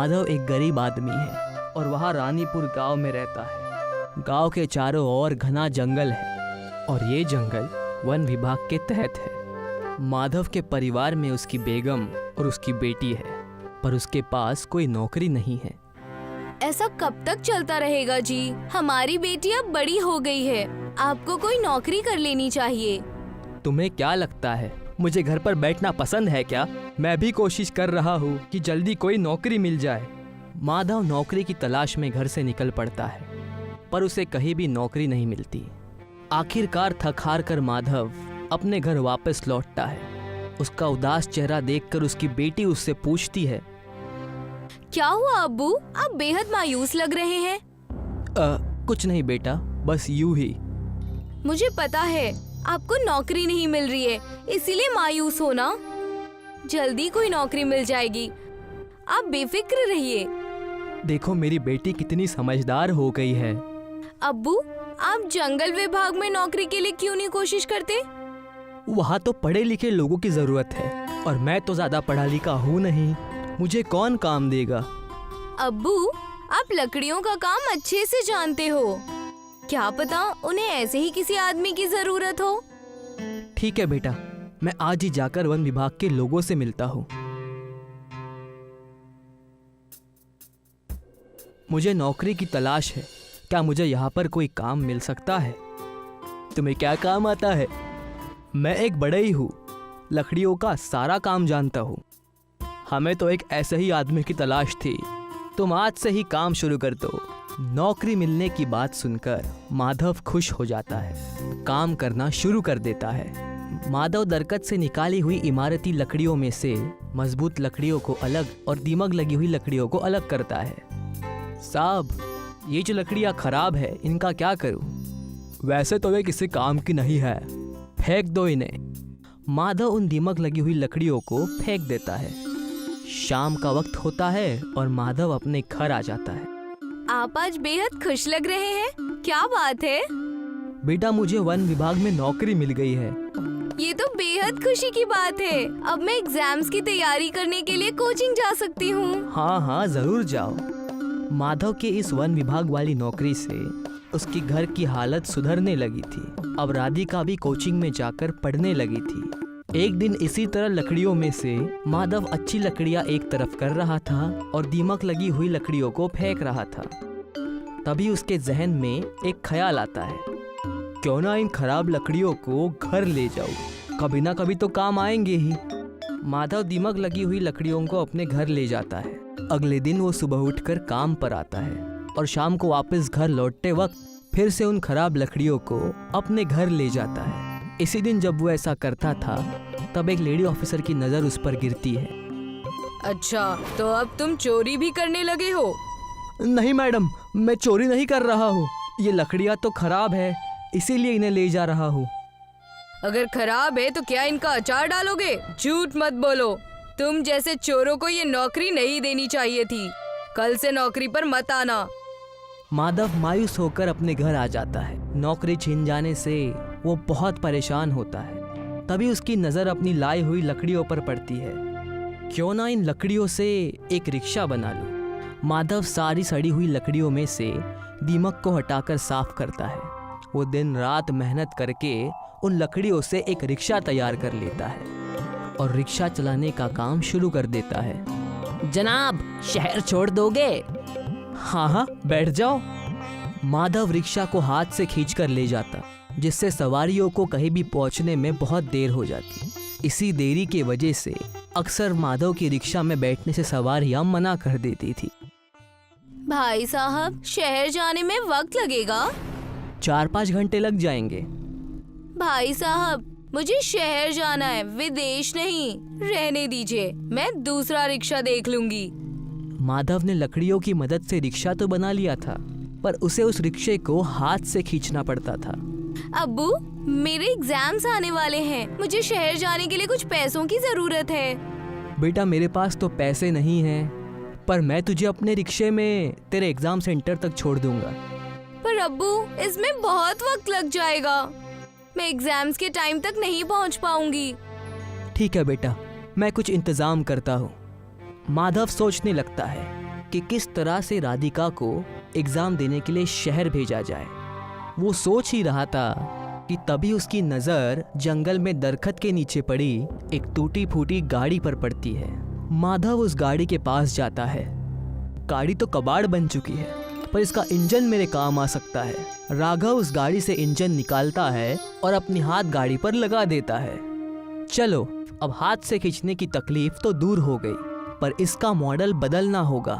माधव एक गरीब आदमी है और वह रानीपुर गांव में रहता है। गांव के चारों ओर घना जंगल है और ये जंगल वन विभाग के तहत है। माधव के परिवार में उसकी बेगम और उसकी बेटी है, पर उसके पास कोई नौकरी नहीं है। ऐसा कब तक चलता रहेगा जी? हमारी बेटी अब बड़ी हो गई है, आपको कोई नौकरी कर लेनी चाहिए। तुम्हें क्या लगता है मुझे घर पर बैठना पसंद है क्या? मैं भी कोशिश कर रहा हूँ कि जल्दी कोई नौकरी मिल जाए। माधव नौकरी की तलाश में घर से निकल पड़ता है, पर उसे कहीं भी नौकरी नहीं मिलती। आखिरकार थक हार कर माधव अपने घर वापस लौटता है। उसका उदास चेहरा देखकर उसकी बेटी उससे पूछती है, क्या हुआ अब्बू, आप बेहद मायूस लग रहे हैं। कुछ नहीं बेटा, बस यूं ही। मुझे पता है आपको नौकरी नहीं मिल रही है, इसीलिए मायूस हो ना। जल्दी कोई नौकरी मिल जाएगी, आप बेफिक्र रहिए। देखो मेरी बेटी कितनी समझदार हो गई है। अब्बू, आप जंगल विभाग में नौकरी के लिए क्यों नहीं कोशिश करते? वहाँ तो पढ़े लिखे लोगों की जरूरत है और मैं तो ज्यादा पढ़ा लिखा हूँ नहीं, मुझे कौन काम देगा? अब्बू, आप लकड़ियों का काम अच्छे से जानते हो, क्या पता उन्हें ऐसे ही किसी आदमी की जरूरत हो। ठीक है बेटा, मैं आज ही जाकर वन विभाग के लोगों से मिलता हूँ। मुझे नौकरी की तलाश है, क्या मुझे यहाँ पर कोई काम मिल सकता है? तुम्हें क्या काम आता है? मैं एक बढ़ई हूँ, लकड़ियों का सारा काम जानता हूँ। हमें तो एक ऐसे ही आदमी की तलाश थी, तुम आज से ही काम शुरू कर दो। नौकरी मिलने की बात सुनकर माधव खुश हो जाता है, काम करना शुरू कर देता है। माधव दरकत से निकाली हुई इमारती लकड़ियों में से मजबूत लकड़ियों को अलग और दीमक लगी हुई लकड़ियों को अलग करता है। साहब, ये जो लकड़ियाँ खराब है, इनका क्या करूँ? वैसे तो वे किसी काम की नहीं है, फेंक दो इन्हें। माधव उन दीमक लगी हुई लकड़ियों को फेंक देता है। शाम का वक्त होता है और माधव अपने घर आ जाता है। आप आज बेहद खुश लग रहे हैं, क्या बात है? बेटा, मुझे वन विभाग में नौकरी मिल गई है। ये तो बेहद खुशी की बात है। अब मैं एग्जाम्स की तैयारी करने के लिए कोचिंग जा सकती हूँ। हाँ, जरूर जाओ। माधव के इस वन विभाग वाली नौकरी से उसकी घर की हालत सुधरने लगी थी। अब राधिका भी कोचिंग में जाकर पढ़ने लगी थी। एक दिन इसी तरह लकड़ियों में से माधव अच्छी लकड़ियां एक तरफ कर रहा था और दीमक लगी हुई लकड़ियों को फेंक रहा था। तभी उसके जहन में एक ख्याल आता है, क्यों ना इन खराब लकड़ियों को घर ले जाऊं, कभी ना कभी तो काम आएंगे ही। माधव दीमक लगी हुई लकड़ियों को अपने घर ले जाता है। अगले दिन वो सुबह उठकर काम पर आता है और शाम को वापस घर लौटते वक्त फिर से उन खराब लकड़ियों को अपने घर ले जाता है। इसी दिन जब वो ऐसा करता था, तब एक लेडी ऑफिसर की नजर उस पर गिरती है। अच्छा, तो अब तुम चोरी भी करने लगे हो? नहीं मैडम, मैं चोरी नहीं कर रहा हूँ। ये लकड़ियाँ तो खराब है, इसीलिए इन्हें ले जा रहा हूँ। अगर खराब है तो क्या इनका अचार डालोगे? झूठ मत बोलो, तुम जैसे चोरों को ये नौकरी नहीं देनी चाहिए थी। कल से नौकरी पर मत आना। माधव मायूस होकर अपने घर आ जाता है। नौकरी छीन जाने से वो बहुत परेशान होता है। तभी उसकी नजर अपनी लाई हुई लकड़ियों पर पड़ती है। क्यों ना इन लकड़ियों से एक रिक्शा बना लूं। माधव सारी सड़ी हुई लकड़ियों में से दीमक को हटाकर साफ करता है। वो दिन रात मेहनत करके उन लकड़ियों से एक रिक्शा तैयार कर लेता है और रिक्शा चलाने का काम शुरू कर देता है। जनाब, शहर छोड़ दोगे? हाँ, बैठ जाओ। माधव रिक्शा को हाथ से खींचकर ले जाता, जिससे सवारियों को कहीं भी पहुंचने में बहुत देर हो जाती। इसी देरी के वजह से अक्सर माधव की रिक्शा में बैठने से सवारियां मना कर देती थी। भाई साहब, शहर जाने में वक्त लगेगा? 4-5 घंटे लग जाएंगे। भाई साहब, मुझे शहर जाना है, विदेश नहीं। रहने दीजिए, मैं दूसरा रिक्शा देख लूंगी। माधव ने लकड़ियों की मदद से रिक्शा तो बना लिया था, पर उसे उस रिक्शे को हाथ से खींचना पड़ता था। अब्बू, मेरे एग्जाम्स आने वाले हैं, मुझे शहर जाने के लिए कुछ पैसों की जरूरत है। बेटा, मेरे पास तो पैसे नहीं हैं, पर मैं तुझे अपने रिक्शे में तेरे एग्जाम सेंटर तक छोड़ दूंगा। पर अब्बू, इसमें बहुत वक्त लग जाएगा, मैं एग्जाम्स के टाइम तक नहीं पहुंच पाऊंगी। ठीक है बेटा, मैं कुछ इंतजाम करता हूँ। माधव सोचने लगता है, कि किस तरह से राधिका को एग्ज़ाम देने के लिए शहर भेजा जाए। वो सोच ही रहा था कि तभी उसकी नज़र जंगल में दरख्त के नीचे पड़ी एक टूटी फूटी गाड़ी पर पड़ती है। माधव उस गाड़ी के पास जाता है। गाड़ी तो कबाड़ बन चुकी है, पर इसका इंजन मेरे काम आ सकता है। राघव उस गाड़ी से इंजन निकालता है और अपनी हाथ गाड़ी पर लगा देता है। चलो, अब हाथ से खींचने की तकलीफ तो दूर हो गई, पर इसका मॉडल बदलना होगा,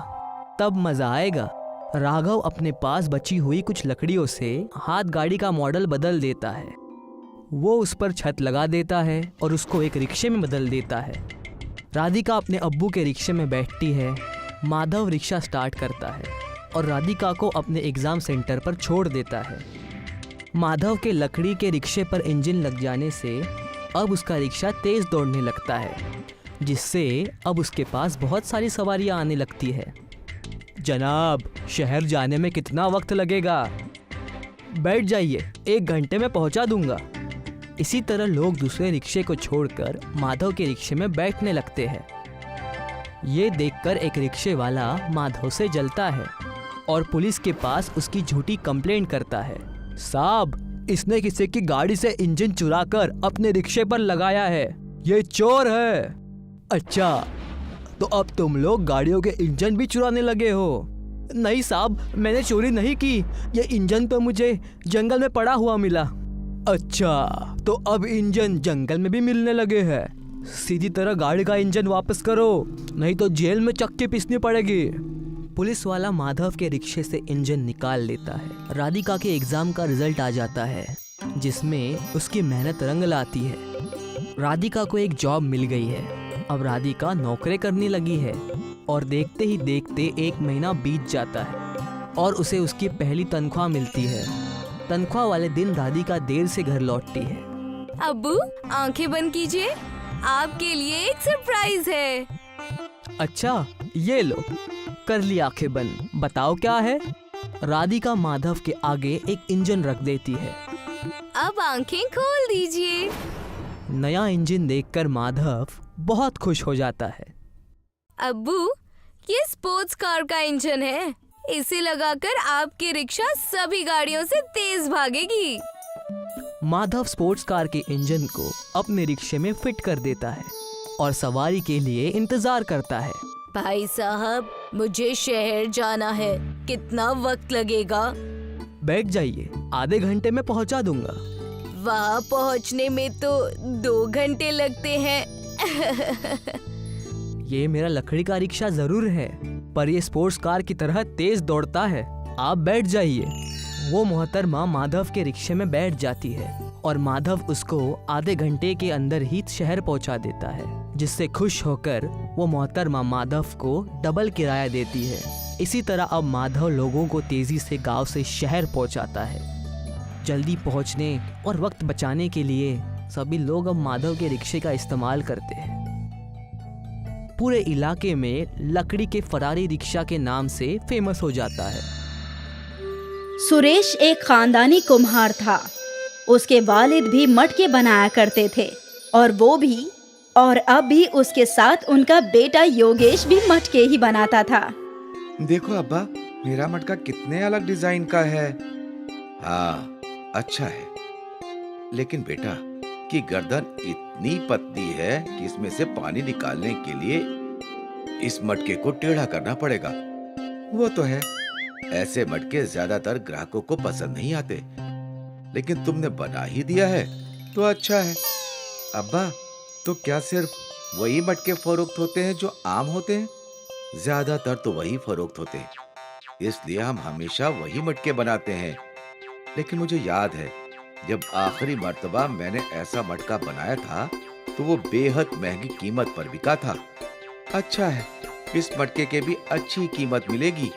तब मजा आएगा। राघव अपने पास बची हुई कुछ लकड़ियों से हाथ गाड़ी का मॉडल बदल देता है। वो उस पर छत लगा देता है और उसको एक रिक्शे में बदल देता है। राधिका अपने अब्बू के रिक्शे में बैठती है। माधव रिक्शा स्टार्ट करता है और राधिका को अपने एग्ज़ाम सेंटर पर छोड़ देता है। माधव के लकड़ी के रिक्शे पर इंजन लग जाने से अब उसका रिक्शा तेज़ दौड़ने लगता है, जिससे अब उसके पास बहुत सारी सवारियां आने लगती है। जनाब, शहर जाने में कितना वक्त लगेगा? बैठ जाइए, 1 घंटे में पहुंचा दूंगा। इसी तरह लोग दूसरे रिक्शे को छोड़कर माधव के रिक्शे में बैठने लगते हैं। ये देखकर एक रिक्शे वाला माधव से जलता है और पुलिस के पास उसकी झूठी कंप्लेंट करता है। साहब, इसने किसी की गाड़ी से इंजन चुराकर अपने रिक्शे पर लगाया है। ये चोर है। अच्छा, तो अब तुम लोग गाड़ियों के इंजन भी चुराने लगे हो? नहीं साहब, मैंने चोरी नहीं की। ये इंजन तो मुझे जंगल में पड़ा हुआ मिला। अच्छा, तो अब इंजन जंगल में भी मिलने लगे हैं। सीधी तरह गाड़ी का इंजन वापस करो, नहीं तो जेल में चक्की पीसनी पड़ेगी। पुलिस वाला माधव के रिक्शे से इंजन निकाल लेता है। राधिका के एग्जाम का रिजल्ट आ जाता है, जिसमें उसकी मेहनत रंग लाती है। राधिका को एक जॉब मिल गई है। अब राधिका नौकरी करने लगी है और देखते ही देखते 1 महीना बीत जाता है और उसे उसकी पहली तनख्वाह मिलती है। तनख्वाह वाले दिन राधिका देर से घर लौटती है। अब्बू, आंखें बंद कीजिए, आपके लिए एक सरप्राइज है। अच्छा, ये लो, कर ली आंखें बंद। बताओ क्या है? राधिका माधव के आगे एक इंजन रख देती है। अब आंखें खोल दीजिए। नया इंजन देखकर माधव बहुत खुश हो जाता है। अब्बू, ये स्पोर्ट्स कार का इंजन है। इसे लगाकर आपकी रिक्शा सभी गाड़ियों से तेज भागेगी। माधव स्पोर्ट्स कार के इंजन को अपने रिक्शे में फिट कर देता है और सवारी के लिए इंतजार करता है। भाई साहब, मुझे शहर जाना है, कितना वक्त लगेगा? बैठ जाइए, आधे घंटे में पहुंचा दूंगा। वहाँ पहुँचने में तो 2 घंटे लगते हैं। ये मेरा लकड़ी का रिक्शा जरूर है, पर ये स्पोर्ट्स कार की तरह तेज दौड़ता है। आप बैठ जाइए। वो मोहतरमा माधव के रिक्शे में बैठ जाती है और माधव उसको आधे घंटे के अंदर ही शहर पहुंचा देता है, जिससे खुश होकर वो मोहतरमा माधव को डबल किराया देती है। इसी तरह अब माधव लोगों को तेजी से गांव से शहर पहुंचाता है। जल्दी पहुंचने और वक्त बचाने के लिए सभी लोग अब माधव के रिक्शे का इस्तेमाल करते हैं। पूरे इलाके में लकड़ी के फरारी रिक्शा के नाम से फेमस हो जाता है। सुरेश एक खानदानी कुम्हार था। उसके वालिद भी मटके बनाया करते थे और अब भी उसके साथ उनका बेटा योगेश भी मटके ही बनाता था। देखो अब्बा, मेरा मटका कितने अलग डिजाइन का है। हाँ, अच्छा है, लेकिन बेटा की गर्दन इतनी पतली है कि इसमें से पानी निकालने के लिए इस मटके को टेढ़ा करना पड़ेगा। वो तो है, ऐसे मटके ज्यादातर ग्राहकों को पसंद नहीं आते, लेकिन तुमने बना ही दिया है तो अच्छा है। अब्बा, तो क्या सिर्फ वही मटके फरोख्त होते हैं जो आम होते हैं? ज्यादातर तो वही फरोख्त होते हैं, इसलिए हम हमेशा वही मटके बनाते हैं। लेकिन मुझे याद है, जब आखिरी मर्तबा मैंने ऐसा मटका बनाया था तो वो बेहद महंगी कीमत पर बिका था। अच्छा है, इस मटके के भी अच्छी कीमत मिलेगी,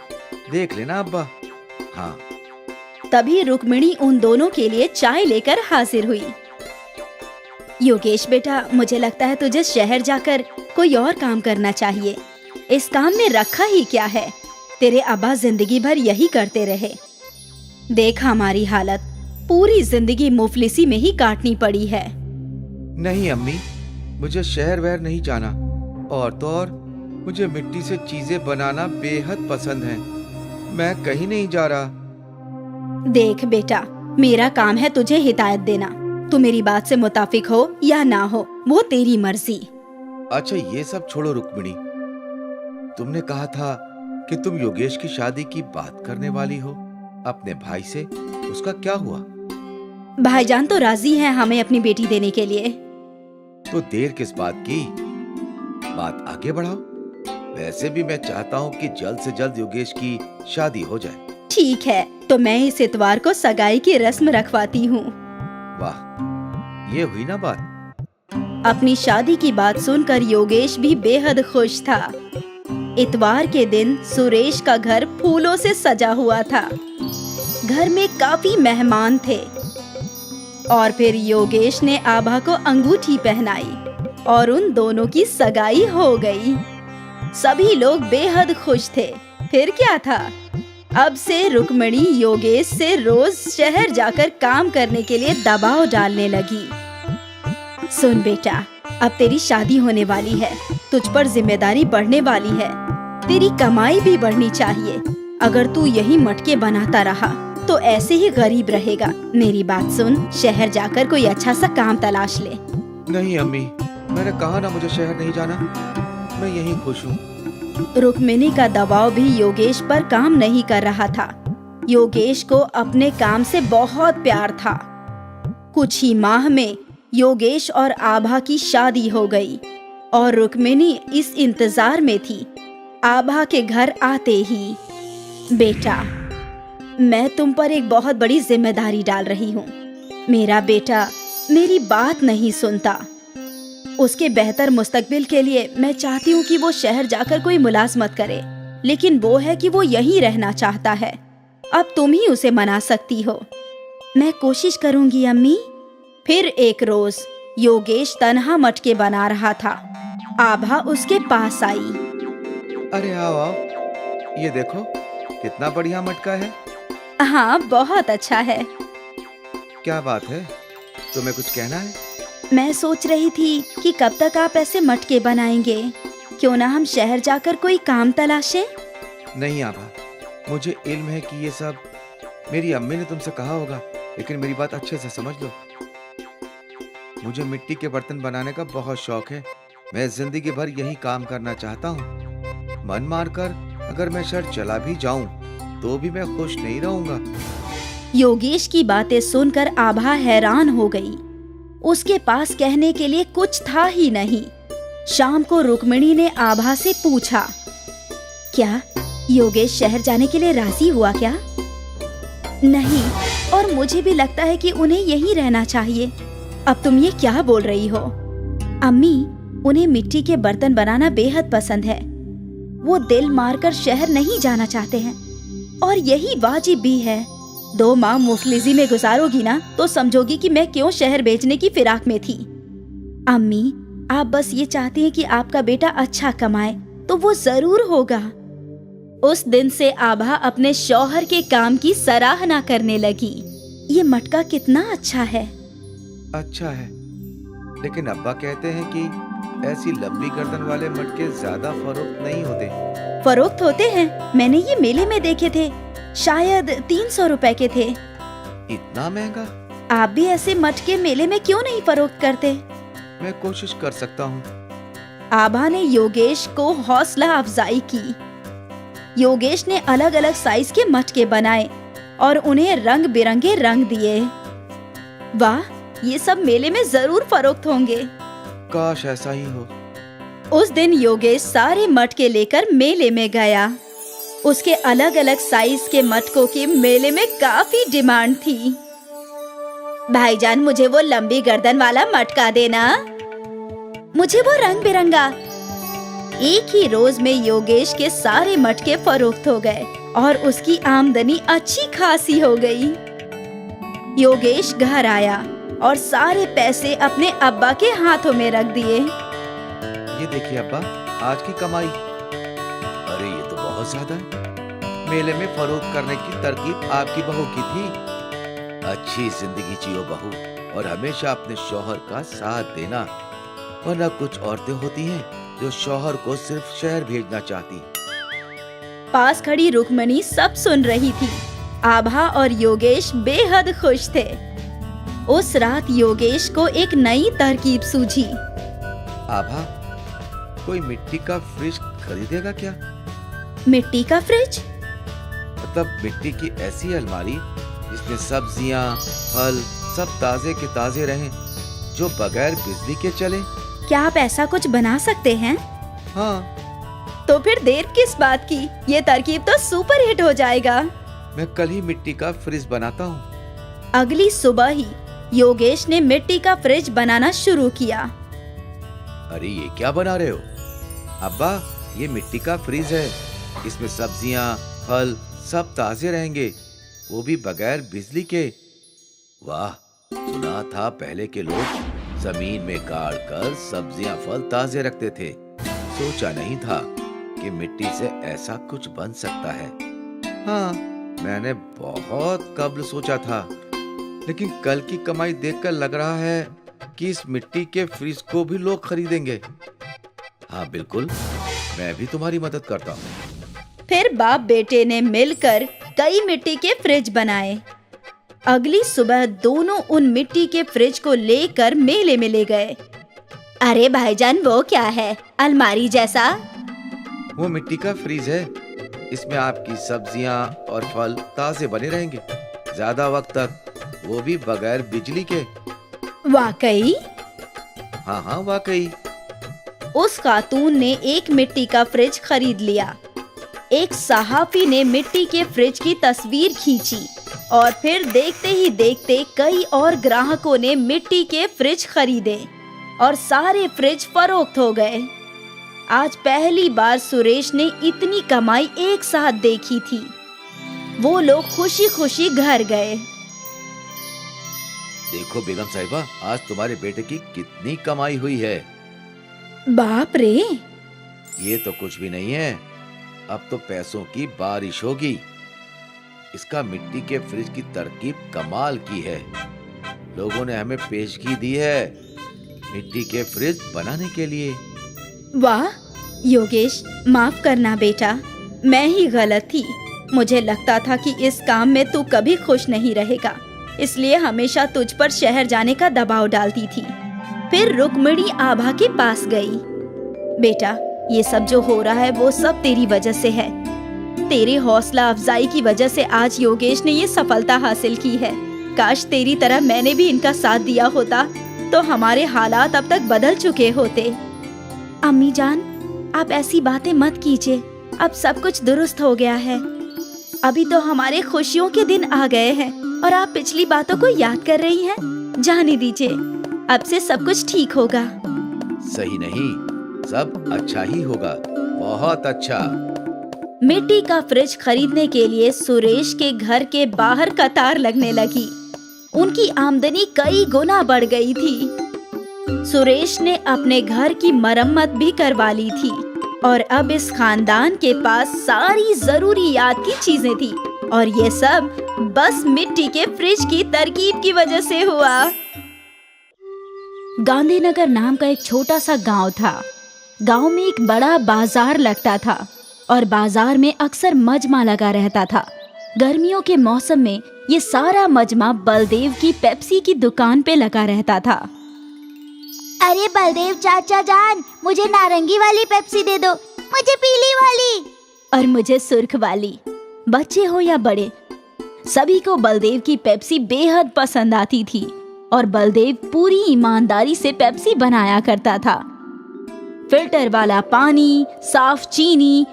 देख लेना अब्बा। हाँ। तभी रुक्मिणी उन दोनों के लिए चाय लेकर हाजिर हुई। योगेश बेटा, मुझे लगता है तुझे शहर जाकर कोई और काम करना चाहिए। इस काम में रखा ही क्या है? तेरे अब्बा जिंदगी भर यही करते रहे। देख हमारी हालत, पूरी जिंदगी मुफलिसी में ही काटनी पड़ी है। नहीं अम्मी, मुझे शहर वहर नहीं जाना, और तो और मुझे मिट्टी से चीजें बनाना बेहद पसंद है। मैं कहीं नहीं जा रहा। देख बेटा, मेरा काम है तुझे हिदायत देना। तू मेरी बात से मुताफिक हो या ना हो, वो तेरी मर्जी। अच्छा ये सब छोड़ो रुक्मिणी, तुमने कहा था कि तुम योगेश की शादी की बात करने वाली हो अपने भाई से। उसका क्या हुआ? भाईजान तो राजी हैं हमें अपनी बेटी देने के लिए। तो देर किस बात की, बात आगे बढ़ाओ। वैसे भी मैं चाहता हूँ कि जल्द से जल्द योगेश की शादी हो जाए। ठीक है, तो मैं इस इतवार को सगाई की रस्म रखवाती हूँ। वाह, ये हुई ना बात। अपनी शादी की बात सुनकर योगेश भी बेहद खुश था। इतवार के दिन सुरेश का घर फूलों से सजा हुआ था। घर में काफी मेहमान थे और फिर योगेश ने आभा को अंगूठी पहनाई और उन दोनों की सगाई हो गई। सभी लोग बेहद खुश थे। फिर क्या था, अब से रुक्मिणी योगेश से रोज शहर जाकर काम करने के लिए दबाव डालने लगी। सुन बेटा, अब तेरी शादी होने वाली है, तुझ पर जिम्मेदारी बढ़ने वाली है, तेरी कमाई भी बढ़नी चाहिए। अगर तू यही मटके बनाता रहा तो ऐसे ही गरीब रहेगा। मेरी बात सुन, शहर जाकर कोई अच्छा सा काम तलाश ले। नहीं अम्मी, मैंने कहा ना मुझे शहर नहीं जाना, मैं यहीं खुश हूँ। रुक्मिणी का दबाव भी योगेश पर काम नहीं कर रहा था। योगेश को अपने काम से बहुत प्यार था। कुछ ही माह में योगेश और आभा की शादी हो गई और रुक्मिणी इस इंतजार में थी आभा के घर आते ही। बेटा, मैं तुम पर एक बहुत बड़ी जिम्मेदारी डाल रही हूँ। मेरा बेटा मेरी बात नहीं सुनता। उसके बेहतर मुस्तकबिल के लिए मैं चाहती हूँ कि वो शहर जाकर कोई मुलाजमत करे, लेकिन वो है कि वो यहीं रहना चाहता है। अब तुम ही उसे मना सकती हो। मैं कोशिश करूंगी अम्मी। फिर एक रोज योगेश तन्हा मटके बना रहा था। आभा उसके पास आई। अरे आओ आओ, ये देखो कितना बढ़िया मटका है। हाँ, बहुत अच्छा है। क्या बात है, तुम्हें कुछ कहना है? मैं सोच रही थी कि कब तक आप ऐसे मटके बनाएंगे। क्यों ना हम शहर जाकर कोई काम तलाशें? नहीं आभा, मुझे इल्म है कि ये सब मेरी अम्मी ने तुमसे कहा होगा, लेकिन मेरी बात अच्छे से समझ लो। मुझे मिट्टी के बर्तन बनाने का बहुत शौक है। मैं जिंदगी भर यही काम करना चाहता हूँ। मन मारकर अगर मैं शहर चला भी जाऊं तो भी मैं खुश नहीं रहूंगा। योगेश की बातें सुनकर आभा हैरान हो गई। उसके पास कहने के लिए कुछ था ही नहीं। शाम को रुक्मिणी ने आभा से पूछा, क्या योगेश शहर जाने के लिए राजी हुआ क्या? नहीं, और मुझे भी लगता है कि उन्हें यहीं रहना चाहिए। अब तुम ये क्या बोल रही हो? अम्मी, उन्हें मिट्टी के बर्तन बनाना बेहद पसंद है। वो दिल मारकर शहर नहीं जाना चाहते हैं और यही वाजिब भी है। 2 माह मुफलिजी में गुजारोगी ना तो समझोगी कि मैं क्यों शहर भेजने की फिराक में थी। अम्मी, आप बस ये चाहती हैं कि आपका बेटा अच्छा कमाए, तो वो जरूर होगा। उस दिन से आभा अपने शौहर के काम की सराहना करने लगी। ये मटका कितना अच्छा है। अच्छा है, लेकिन अब्बा कहते हैं कि ऐसी लंबी गर्दन वाले मटके ज्यादा फरोख्त नहीं होते। फरोख्त होते हैं, मैंने ये मेले में देखे थे। शायद 300 रुपए के थे। इतना महंगा? आप भी ऐसे मटके मेले में क्यों नहीं फरोख्त करते? मैं कोशिश कर सकता हूँ। आभा ने योगेश को हौसला अफजाई की। योगेश ने अलग अलग साइज के मटके बनाए और उन्हें रंग बिरंगे रंग दिए। वाह, ये सब मेले में जरूर फरोख्त होंगे। काश ऐसा ही हो। उस दिन योगेश सारे मटके लेकर मेले में गया। उसके अलग अलग साइज के मटकों की मेले में काफी डिमांड थी। भाईजान, मुझे वो लंबी गर्दन वाला मटका देना। मुझे वो रंग बिरंगा। एक ही रोज में योगेश के सारे मटके फरोख्त हो गए और उसकी आमदनी अच्छी खासी हो गई। योगेश घर आया और सारे पैसे अपने अब्बा के हाथों में रख दिए। ये देखिए अब्बा, आज की कमाई। अरे ये तो बहुत ज्यादा है। मेले में फरोख्त करने की तरकीब आपकी बहू की थी। अच्छी जिंदगी जियो बहू, और हमेशा अपने शौहर का साथ देना, वरना कुछ औरतें होती हैं जो शौहर को सिर्फ शहर भेजना चाहती। पास खड़ी रुक्मिणी सब सुन रही थी। आभा और योगेश बेहद खुश थे। उस रात योगेश को एक नई तरकीब सूझी। आभा, कोई मिट्टी का फ्रिज खरीदेगा क्या? मिट्टी का फ्रिज? मतलब मिट्टी की ऐसी अलमारी जिसमें सब्जियां, फल सब ताजे के ताजे रहें, जो बगैर बिजली के चले। क्या आप ऐसा कुछ बना सकते हैं? हाँ, तो फिर देर किस बात की? ये तरकीब तो सुपर हिट हो जाएगा। मैं कल ही मिट्टी का फ्रिज बनाता हूँ। अगली सुबह ही योगेश ने मिट्टी का फ्रिज बनाना शुरू किया। अरे ये क्या बना रहे हो? अब्बा, ये मिट्टी का फ्रिज है। इसमें सब्जियां, फल सब ताजे रहेंगे, वो भी बगैर बिजली के। वाह, सुना था पहले के लोग जमीन में गाड़ कर सब्जियां फल ताजे रखते थे। सोचा नहीं था कि मिट्टी से ऐसा कुछ बन सकता है। हाँ, मैंने बहुत कब्ल सोचा था, लेकिन कल की कमाई देखकर लग रहा है कि इस मिट्टी के फ्रिज को भी लोग खरीदेंगे। हाँ बिल्कुल, मैं भी तुम्हारी मदद करता हूँ। फिर बाप बेटे ने मिलकर कई मिट्टी के फ्रिज बनाए। अगली सुबह दोनों उन मिट्टी के फ्रिज को लेकर मेले में ले गए। अरे भाईजान, वो क्या है? अलमारी जैसा? वो मिट्टी का फ्रिज है। इसमें आपकी सब्जियां और फल ताजे बने रहेंगे, ज्यादा वक्त तक, वो भी बगैर बिजली के। वाकई? हाँ हाँ वाकई। उस खातून ने एक मिट्टी का फ्रिज खरीद लिया। एक सहाफी ने मिट्टी के फ्रिज की तस्वीर खींची और फिर देखते ही देखते कई और ग्राहकों ने मिट्टी के फ्रिज खरीदे और सारे फ्रिज फरोख्त हो गए। आज पहली बार सुरेश ने इतनी कमाई एक साथ देखी थी। वो लोग खुशी खुशी घर गए। देखो बेगम साहिबा, आज तुम्हारे बेटे की कितनी कमाई हुई है। बाप रे! ये तो कुछ भी नहीं है, अब तो पैसों की बारिश होगी। इसका मिट्टी के फ्रिज की तरकीब कमाल की है। लोगों ने हमें पेशगी दी है मिट्टी के फ्रिज बनाने के लिए। वाह योगेश, माफ करना बेटा, मैं ही गलत थी। मुझे लगता था कि इस काम में तू कभी खुश नहीं रहेगा, इसलिए हमेशा तुझ पर शहर जाने का दबाव डालती थी। फिर रुक्मिणी आभा के पास गई। बेटा, ये सब जो हो रहा है वो सब तेरी वजह से है। तेरी हौसला अफजाई की वजह से आज योगेश ने ये सफलता हासिल की है। काश तेरी तरह मैंने भी इनका साथ दिया होता तो हमारे हालात अब तक बदल चुके होते। अम्मी जान, आप ऐसी बातें मत कीजिए। अब सब कुछ दुरुस्त हो गया है। अभी तो हमारे खुशियों के दिन आ गए हैं और आप पिछली बातों को याद कर रही हैं। जाने दीजिए, अब से सब कुछ ठीक होगा। सही नहीं, सब अच्छा ही होगा, बहुत अच्छा। मिट्टी का फ्रिज खरीदने के लिए सुरेश के घर के बाहर कतार लगने लगी। उनकी आमदनी कई गुना बढ़ गई थी। सुरेश ने अपने घर की मरम्मत भी करवा ली थी और अब इस खानदान के पास सारी जरूरियात की चीजें थी और ये सब बस मिट्टी के फ्रिज की तरकीब की वजह से हुआ। गांधीनगर नाम का एक छोटा सा गांव था। गांव में एक बड़ा बाजार लगता था और बाजार में अक्सर मजमा लगा रहता था। गर्मियों के मौसम में ये सारा मजमा बलदेव की पेप्सी की दुकान पे लगा रहता था। अरे बलदेव चाचा जान, मुझे नारंगी वाली पेप्सी दे दो, मुझे पीली वाली और मुझे सुर्ख वाली। बच्चे हो या बड़े, सभी को बलदेव की पेप्सी बेहद पसंद आती थी और बलदेव पूरी ईमानदारी से पेप्सी बनाया करता था। फिल्टर वाला पानी, साफ चीनी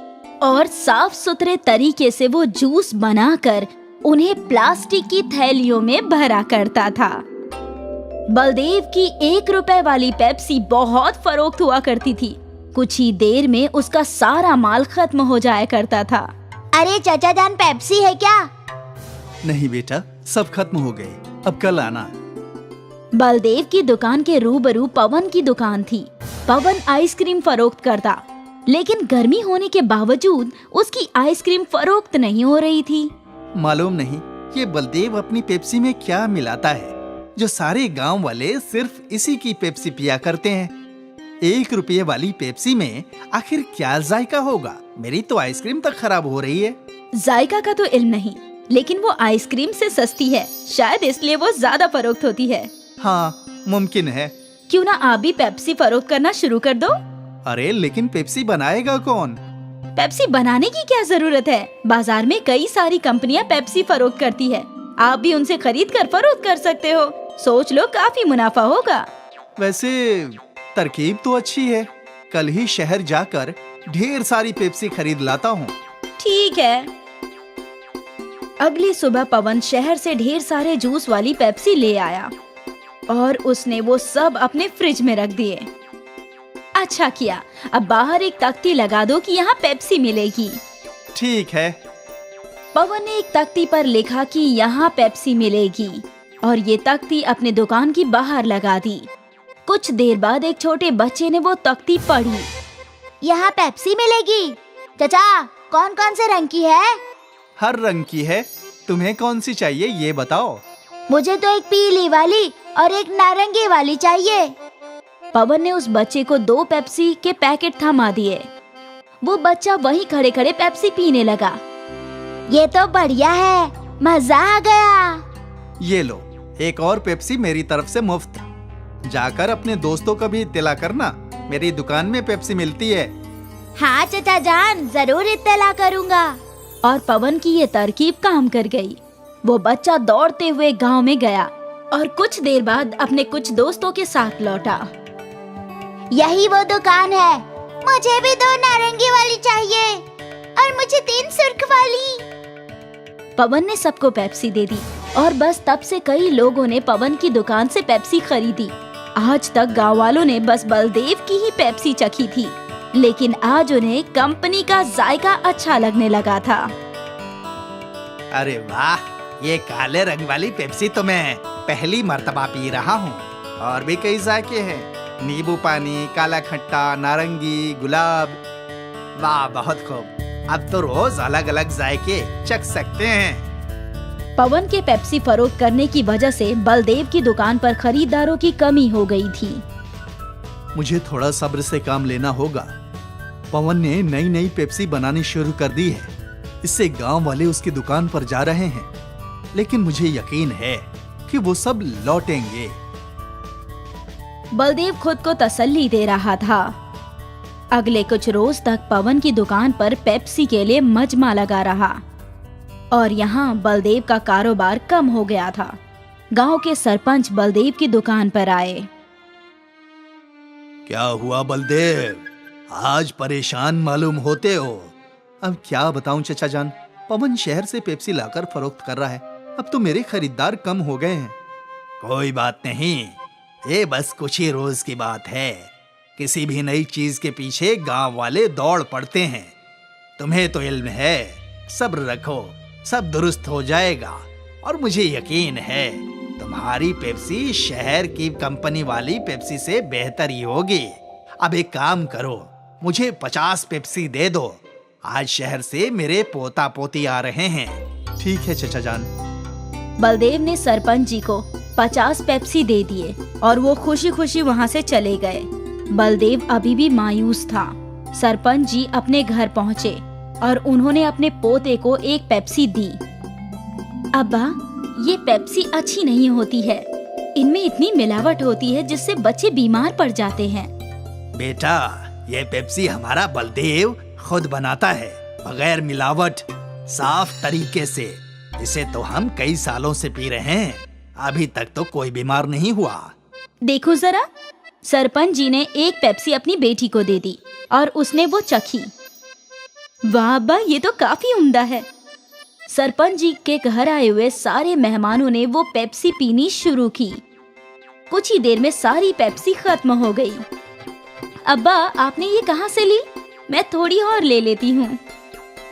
और साफ सुथरे तरीके से वो जूस बनाकर उन्हें प्लास्टिक की थैलियों में भरा करता था। बलदेव की 1 रुपए वाली पेप्सी बहुत फरोख्त हुआ करती थी। कुछ ही देर में उसका सारा माल खत्म हो जाया करता था। अरे चाचा जान, पेप्सी है क्या? नहीं बेटा, सब खत्म हो गए, अब कल आना। बलदेव की दुकान के रूबरू पवन की दुकान थी। पवन आइसक्रीम फरोख्त करता, लेकिन गर्मी होने के बावजूद उसकी आइसक्रीम फरोख्त नहीं हो रही थी। मालूम नहीं ये बलदेव अपनी पेप्सी में क्या मिलाता है जो सारे गांव वाले सिर्फ इसी की पेप्सी पिया करते हैं। 1 रुपये वाली पेप्सी में आखिर क्या जायका होगा? मेरी तो आइसक्रीम तक खराब हो रही है। जायका का तो इल्म नहीं, लेकिन वो आइसक्रीम से सस्ती है, शायद इसलिए वो ज्यादा फरोख्त होती है। हाँ, मुमकिन है। क्यों ना आप भी पेप्सी फरोख्त करना शुरू कर दो? अरे लेकिन पेप्सी बनाएगा कौन? पेप्सी बनाने की क्या जरूरत है? बाजार में कई सारी कंपनियां पेप्सी फरोख्त करती है, आप भी उनसे खरीद कर फरोख्त कर सकते हो। सोच लो, काफी मुनाफा होगा। वैसे तरकीब तो अच्छी है। कल ही शहर जाकर ढेर सारी पेप्सी खरीद लाता हूँ। ठीक है। अगली सुबह पवन शहर से ढेर सारे जूस वाली पेप्सी ले आया और उसने वो सब अपने फ्रिज में रख दिए। अच्छा किया, अब बाहर एक तख्ती लगा दो कि यहाँ पेप्सी मिलेगी। ठीक है। पवन ने एक तख्ती पर लिखा कि यहाँ पेप्सी मिलेगी और ये तख्ती अपने दुकान की बाहर लगा दी। कुछ देर बाद एक छोटे बच्चे ने वो तख्ती पढ़ी। यहाँ पेप्सी मिलेगी। चाचा, कौन कौन से रंग की है? हर रंग की है। तुम्हें कौन सी चाहिए ये बताओ। मुझे तो एक पीली वाली और एक नारंगी वाली चाहिए। पवन ने उस बच्चे को 2 पेप्सी के पैकेट थमा दिए। वो बच्चा वहीं खड़े खड़े पेप्सी पीने लगा। ये तो बढ़िया है, मजा आ गया। ये लो, एक और पेप्सी मेरी तरफ से मुफ्त। जाकर अपने दोस्तों को भी इत्तला करना, मेरी दुकान में पेप्सी मिलती है। हाँ चाचा जान, जरूर इत्तला करूँगा। और पवन की ये तरकीब काम कर गई। वो बच्चा दौड़ते हुए गांव में गया और कुछ देर बाद अपने कुछ दोस्तों के साथ लौटा। यही वो दुकान है। मुझे भी 2 नारंगी वाली चाहिए और मुझे 3 सुर्ख वाली। पवन ने सबको पेप्सी दे दी और बस तब से कई लोगों ने पवन की दुकान से पेप्सी खरीदी। आज तक गांव वालों ने बस बलदेव की ही पेप्सी चखी थी, लेकिन आज उन्हें कंपनी का जायका अच्छा लगने लगा था। अरे वाह, ये काले रंग वाली पेप्सी तो मैं पहली मर्तबा पी रहा हूँ। और भी कई जायके हैं, नींबू पानी, काला खट्टा, नारंगी, गुलाब। वाह, बहुत खूब। अब तो रोज अलग अलग जायके चख सकते हैं। पवन के पेप्सी फरोख्त करने की वजह से बलदेव की दुकान पर खरीदारों की कमी हो गई थी। मुझे थोड़ा सब्र से काम लेना होगा। पवन ने नई नई पेप्सी बनानी शुरू कर दी है। इससे गांव वाले उसकी दुकान पर जा रहे हैं, लेकिन मुझे यकीन है कि वो सब लौटेंगे। बलदेव खुद को तसल्ली दे रहा था। अगले कुछ रोज तक पवन की दुकान पर पेप्सी के लिए मजमा लगा रहा और यहाँ बलदेव का कारोबार कम हो गया था। गांव के सरपंच बलदेव की दुकान पर आए। क्या हुआ बलदेव, आज परेशान मालूम होते हो? अब क्या बताऊं चचा जान, पवन शहर से पेप्सी लाकर फरोख्त कर रहा है। अब तो मेरे खरीदार कम हो गए हैं। कोई बात नहीं, ये बस कुछ ही रोज की बात है। किसी भी नई चीज के पीछे गांव वाले दौड़ पड़ते हैं। तुम्हें तो इल्म है, सब्र रखो, सब दुरुस्त हो जाएगा। और मुझे यकीन है तुम्हारी पेप्सी शहर की कंपनी वाली पेप्सी से बेहतर ही होगी। अब एक काम करो, मुझे 50 पेप्सी दे दो। आज शहर से मेरे पोता पोती आ रहे हैं। ठीक है चचा जान। बलदेव ने सरपंच जी को 50 पेप्सी दे दिए और वो खुशी खुशी वहाँ से चले गए। बलदेव अभी भी मायूस था। सरपंच जी अपने घर पहुँचे और उन्होंने अपने पोते को एक पेप्सी दी। अब्बा, ये पेप्सी अच्छी नहीं होती है। इनमें इतनी मिलावट होती है जिससे बच्चे बीमार पड़ जाते हैं। बेटा, ये पेप्सी हमारा बलदेव खुद बनाता है, बगैर मिलावट, साफ तरीके से। इसे तो हम कई सालों से पी रहे हैं, अभी तक तो कोई बीमार नहीं हुआ। देखो जरा, सरपंच जी ने एक पेप्सी अपनी बेटी को दे दी और उसने वो चखी। वाह अब्बा, ये तो काफी उम्दा है। सरपंच जी के घर आए हुए सारे मेहमानों ने वो पेप्सी पीनी शुरू की। कुछ ही देर में सारी पेप्सी खत्म हो गई। अब्बा, आपने ये कहाँ से ली? मैं थोड़ी और ले लेती हूँ।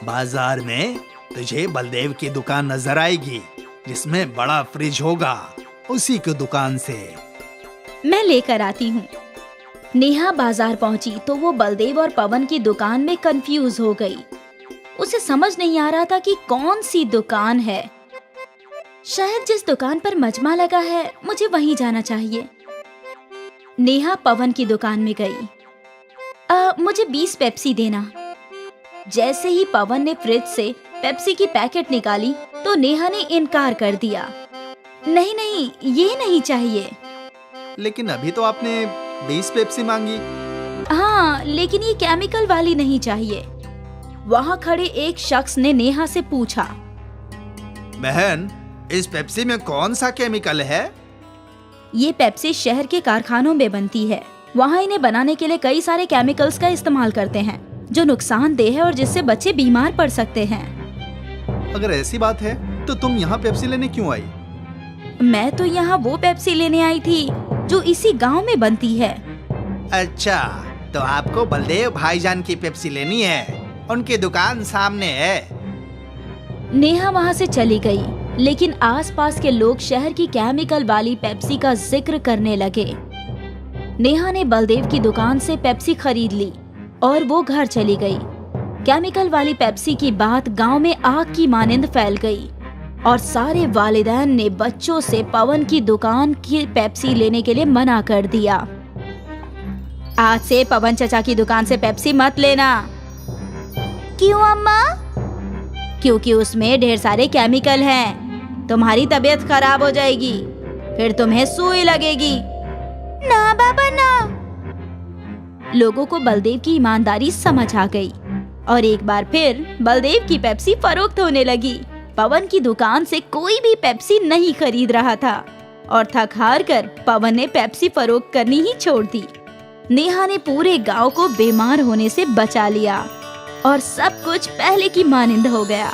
बाजार में तुझे बलदेव की दुकान नजर आएगी, जिसमें बड़ा फ्रिज होगा। उसी की दुकान से मैं लेकर आती हूँ। नेहा बाजार पहुँची तो वो बलदेव और पवन की दुकान में कंफ्यूज हो गई। उसे समझ नहीं आ रहा था कि कौन सी दुकान है। शायद जिस दुकान पर मजमा लगा है मुझे वहीं जाना चाहिए। नेहा पवन की दुकान में गई। मुझे 20 पेप्सी देना। जैसे ही पवन ने फ्रिज से पेप्सी की पैकेट निकाली तो नेहा ने इनकार कर दिया। नहीं नहीं, ये नहीं चाहिए। लेकिन अभी तो आपने 20 पेप्सी मांगी। हाँ, लेकिन ये केमिकल वाली नहीं चाहिए। वहाँ खड़े एक शख्स ने नेहा से पूछा, बहन, इस पेप्सी में कौन सा केमिकल है? ये पेप्सी शहर के कारखानों में बनती है। वहाँ इन्हें बनाने के लिए कई सारे केमिकल्स का इस्तेमाल करते हैं जो नुकसानदेह है और जिससे बच्चे बीमार पड़ सकते हैं। अगर ऐसी बात है तो तुम यहाँ पेप्सी लेने क्यों आई? मैं तो यहाँ वो पेप्सी लेने आई थी जो इसी गांव में बनती है। अच्छा, तो आपको बलदेव भाईजान की पेप्सी लेनी है? उनकी दुकान सामने है। नेहा वहाँ से चली गई, लेकिन आसपास के लोग शहर की केमिकल वाली पेप्सी का जिक्र करने लगे। नेहा ने बलदेव की दुकान से पेप्सी खरीद ली और वो घर चली गई। केमिकल वाली पेप्सी की बात गांव में आग की मानिंद फैल गई और सारे वालिदैन ने बच्चों से पवन की दुकान की पेप्सी लेने के लिए मना कर दिया। आज से पवन चचा की दुकान से पेप्सी मत लेना। क्यों अम्मा? क्योंकि उसमें ढेर सारे केमिकल हैं। तुम्हारी तबीयत खराब हो जाएगी, फिर तुम्हें सुई लगेगी। ना बाबा ना। लोगों को बलदेव की ईमानदारी समझ आ गई और एक बार फिर बलदेव की पेप्सी फरोख्त होने लगी। पवन की दुकान से कोई भी पेप्सी नहीं खरीद रहा था और थक हार कर पवन ने पेप्सी फरोख्त करनी ही छोड़ दी। नेहा ने पूरे गांव को बीमार होने से बचा लिया और सब कुछ पहले की मानिंद हो गया।